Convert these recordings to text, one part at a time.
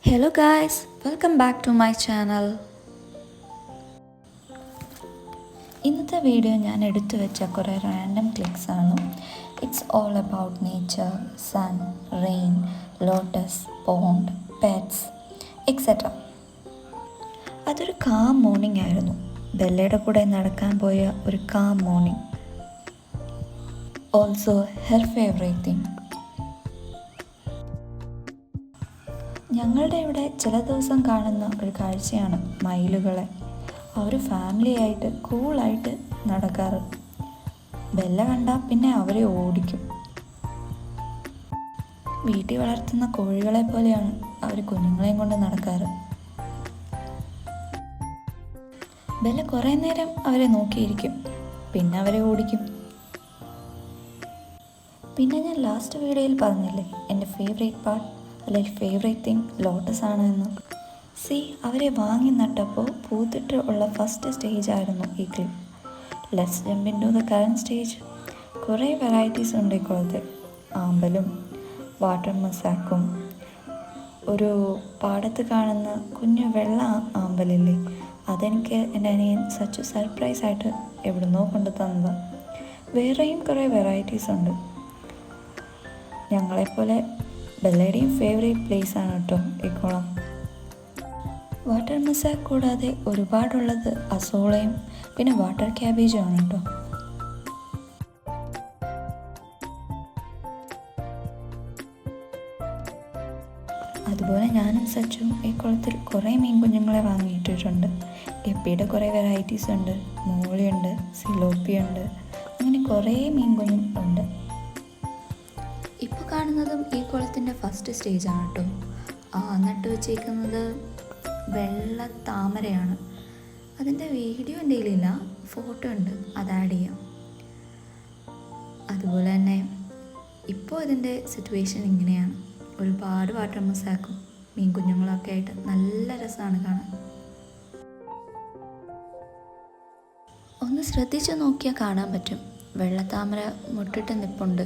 Hello guys, welcome back to my channel. ഇന്നത്തെ video ഞാൻ എടുത്തു വെച്ച കുറേ റാൻഡം ക്ലിക്സ് ആണ്. It's all about nature, sun, rain, lotus, pond, pets etcetera. അതൊരു കാം മോർണിംഗ് ആയിരുന്നു. ബെല്ലയുടെ കൂടെ നടക്കാൻ പോയ ഒരു calm morning. Also her favourite thing. ഞങ്ങളുടെ ഇവിടെ ചില ദിവസം കാണുന്ന ഒരു കാഴ്ചയാണ് മയിലുകളെ. അവർ ഫാമിലിയായിട്ട് കൂളായിട്ട് നടക്കാറ്. ബെല്ല കണ്ടാൽ പിന്നെ അവരെ ഓടിക്കും. വീട്ടിൽ വളർത്തുന്ന കോഴികളെ പോലെയാണ് അവർ കുഞ്ഞുങ്ങളെയും കൊണ്ട് നടക്കാറ്. ബെല്ല കുറേ നേരം അവരെ നോക്കിയിരിക്കും, പിന്നെ അവരെ ഓടിക്കും. പിന്നെ ഞാൻ ലാസ്റ്റ് വീഡിയോയിൽ പറഞ്ഞില്ലേ എൻ്റെ ഫേവറേറ്റ് തിങ് ലോട്ടസ് ആണ് എന്ന്. അവരെ വാങ്ങി നട്ടപ്പോൾ പൂത്തിട്ട് ഉള്ള ഫസ്റ്റ് സ്റ്റേജ് ആയിരുന്നു ഈ clip. Let's jump into the current stage. കുറേ വെറൈറ്റീസ് ഉണ്ട് ഈ കുളത്ത്. ആമ്പലും വാട്ടർ മസാക്കും, ഒരു പാടത്ത് കാണുന്ന കുഞ്ഞു വെള്ള ആമ്പലില്ലേ, അതെനിക്ക് എൻ്റെ അനിയൻ സർപ്രൈസായിട്ട് എവിടുന്നോ കൊണ്ടു തന്നതാണ്. വേറെയും കുറേ വെറൈറ്റീസ് ഉണ്ട്. ഞങ്ങളെപ്പോലെ ബെല്ലയുടെയും ഫേവറേറ്റ് പ്ലേസ് ആണ് കേട്ടോ ഈ കുളം. വാട്ടർ മസാക്ക് കൂടാതെ ഒരുപാടുള്ളത് അസോളയും പിന്നെ വാട്ടർ ക്യാബേജും ആണ് കേട്ടോ. അതുപോലെ ഞാനും സച്ചും ഈ കുളത്തിൽ കുറേ മീൻ കുഞ്ഞുങ്ങളെ വാങ്ങിയിട്ടിട്ടുണ്ട്. ഗപ്പിയുടെ കുറേ വെറൈറ്റീസ് ഉണ്ട്. മോളിയുണ്ട്, സിലോപ്പിയുണ്ട്, അങ്ങനെ കുറേ മീൻ കുഞ്ഞുങ്ങളുണ്ട്. ഇപ്പോൾ കാണുന്നതും ഈ കുളത്തിൻ്റെ ഫസ്റ്റ് സ്റ്റേജാണ് കേട്ടോ. നട്ട് വെച്ചേക്കുന്നത് വെള്ള താമരയാണ്. അതിൻ്റെ വീഡിയോ എൻ്റെ കയ്യിലില്ല, ഫോട്ടോ ഉണ്ട്, അത് ആഡ് ചെയ്യാം. അതുപോലെ തന്നെ ഇപ്പോൾ ഇതിൻ്റെ സിറ്റുവേഷൻ ഇങ്ങനെയാണ്. ഒരുപാട് വാട്ടർ മസാക്കും മീൻ കുഞ്ഞുങ്ങളൊക്കെ ആയിട്ട് നല്ല രസമാണ് കാണാൻ. ഒന്ന് ശ്രദ്ധിച്ച് നോക്കിയാൽ കാണാൻ പറ്റും, വെള്ളത്താമര മുട്ടിട്ട് നിൽപ്പുണ്ട്.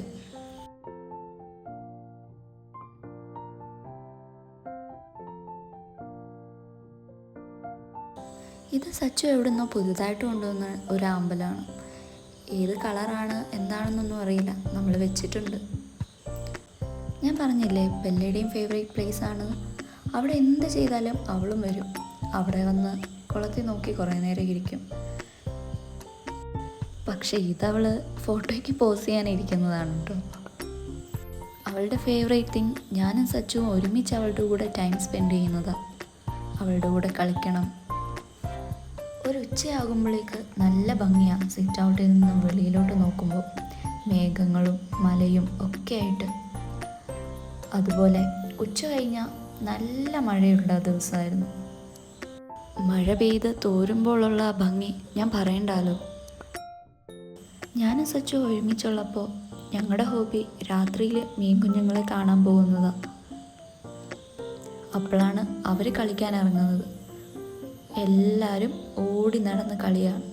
ഇത് സച്ചു എവിടുന്നോ പുതുതായിട്ട് കൊണ്ടുവന്ന ഒരു അമ്പലമാണ്. ഏത് കളറാണ് എന്താണെന്നൊന്നും അറിയില്ല, നമ്മൾ വെച്ചിട്ടുണ്ട്. ഞാൻ പറഞ്ഞില്ലേ ബെല്ലയുടെയും ഫേവറേറ്റ് പ്ലേസ് ആണ്. അവിടെ എന്ത് ചെയ്താലും അവളും വരും. അവിടെ വന്ന് കുളത്തിൽ നോക്കി കുറേ നേരം ഇരിക്കും. പക്ഷേ ഇതവൾ ഫോട്ടോയ്ക്ക് പോസ് ചെയ്യാനിരിക്കുന്നതാണ് കേട്ടോ. അവളുടെ ഫേവറേറ്റ് തിങ് ഞാനും സച്ചുവും ഒരുമിച്ച് അവളുടെ കൂടെ ടൈം സ്പെൻഡ് ചെയ്യുന്നതാണ്. അവളുടെ കൂടെ കളിക്കണം. ഒരു ഉച്ചയാകുമ്പോഴേക്ക് നല്ല ഭംഗിയാണ് സിറ്റ് ഔട്ടിൽ നിന്നും വെളിയിലോട്ട് നോക്കുമ്പോൾ, മേഘങ്ങളും മലയും ഒക്കെ ആയിട്ട്. അതുപോലെ ഉച്ച കഴിഞ്ഞാൽ നല്ല മഴയുള്ള ദിവസമായിരുന്നു. മഴ പെയ്ത് തോരുമ്പോഴുള്ള ഭംഗി ഞാൻ പറയണ്ടല്ലോ. ഞാനും സച്ചു ഒരുമിച്ചുള്ളപ്പോൾ ഞങ്ങളുടെ ഹോബി രാത്രിയിൽ മീൻ കുഞ്ഞുങ്ങളെ കാണാൻ പോകുന്നതാണ്. അപ്പോഴാണ് അവർ കളിക്കാൻ ഇറങ്ങുന്നത്. എല്ലാവരും ഓടി നടന്ന് കളിയാണ്.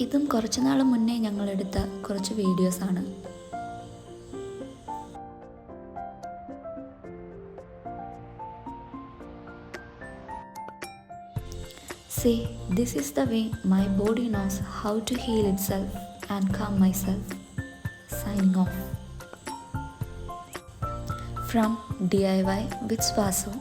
ഇതും കുറച്ച് നാൾ മുന്നേ ഞങ്ങളെടുത്ത കുറച്ച് വീഡിയോസാണ്. This is the way my body knows how to heal itself and calm myself. Signing off from DIY with Swaso.